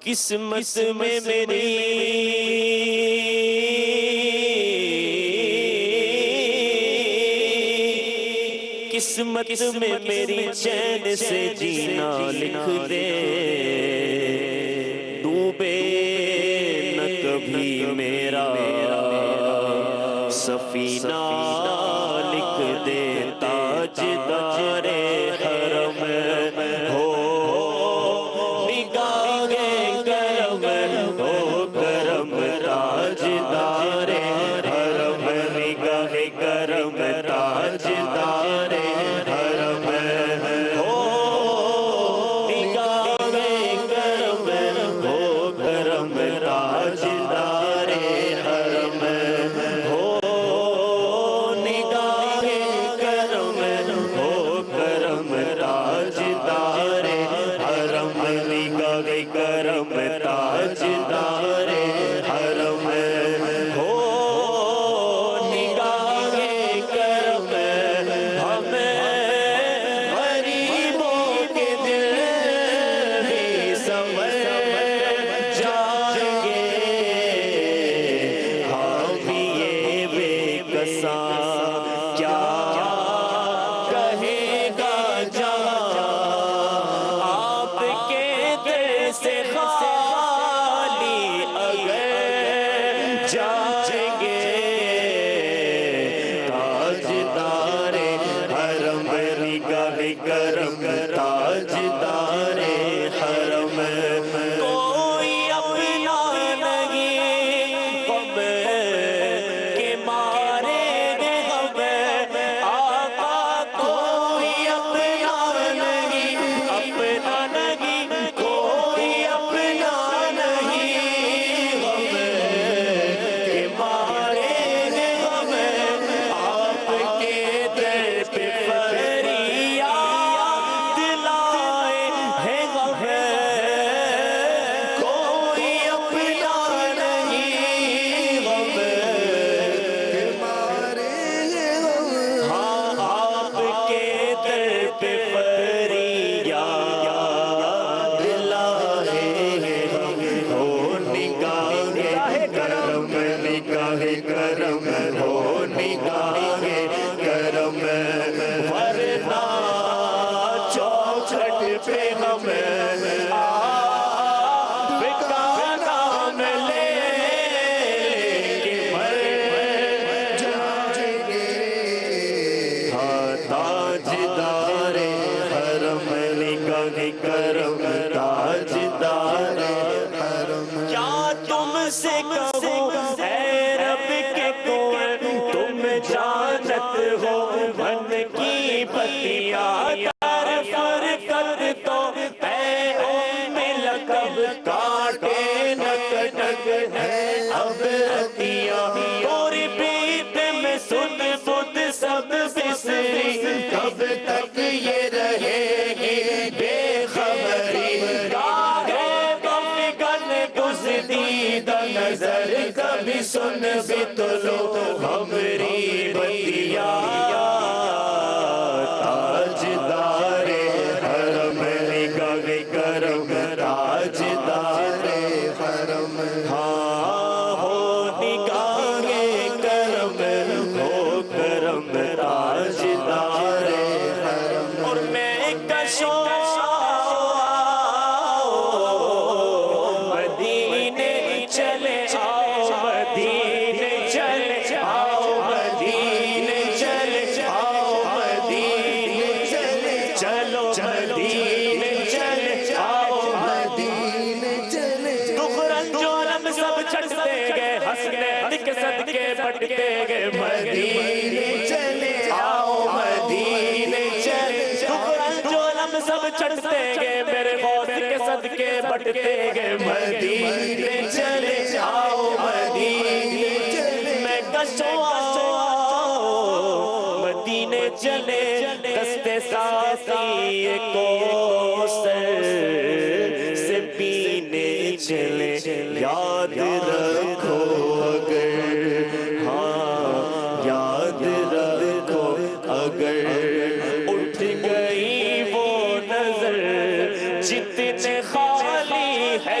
قسمت میں میری قسمت میں میری چین سے جینا لکھ دے، ڈوبے نہ کبھی میرا سفینہ لکھ دے، تاجدار حرم ہو نگاہ کرم، ہو کرم تاجدار حرم، نگاہ کرم تاجدار حرم ہو، نگاہ کرم ہو کرم تاجدار حرم ہو، نگاہ کرم ہو کرم تاجدار حرم، نگاہ کرم تاجدار حرم ہو، نگاہ کرم ہمیں غریبوں کے دل بھی سمجھ جائیں گے، ہم یہ بے کساں کیا کہے گا جہاں آپ کے در سے خالی اگر جائیں گے، تاجدار حرم نگاہ کرم تاجدار حرم، کوئی اپنا نہیں غم کے مارے گے غم آقا، کوئی اپنا نہیں کوئی اپنا نہیں غم کے مارے گے غم آپ کے در پہ فریاد لائے ہیں غم، کوئی اپنا نہیں غم کے مارے گے غم، ہاں آپ کے در پہ فریاد لائے ہیں غم، ہو نگاہ کرم، نگاہ کرم ہو نگاہ کرم، ورنہ چوکھٹ پہ ہم آپ کا نام لے کے مر جائیں گے، ہاں تاجدار حرم نگاہ کرم تاجدار حرم، کیا تم سے کہوں اے رب کے کون تم جانت ہو من کی بتیاں، در فرقت تو اے ام لقب کاٹے نہ کٹک ہے اب عطیہ، توری بیت میں سن بدھ سب بسری، کب تک یہ رہے گی بے خبری، گاہے غمگن گزدیدہ نظر کبھی سن بھی تو لو ہمری بتیاں، تاجدار حرم نگاہ کرم تاجدار حرم، ہاں ہو نگاہ کرم ہو کرم تاجدار حرم، اور میں کشوں مدینے چلے آؤ، مدینے چلے آؤ، مدینے چلے آؤ، مدینے چلے چلو، مدینے چلے آؤ، مدینے چلے، دخرن جولم سب چھڑتے گئے، حسنین کے صدقے بٹتے گئے، مدینے چلے آؤ، مدینے چلے، دخرن جولم سب چھڑتے گئے، میرے غوث کے صدقے بٹتے گئے، مدینے چلے آؤ، مدینے چلے، میں کشوں مدینے چلے، دستے ساتھی کوثر سے پینے چلے، یاد رکھو اگر، ہاں یاد رکھو اگر اٹھ گئی وہ نظر جتنے خالی ہے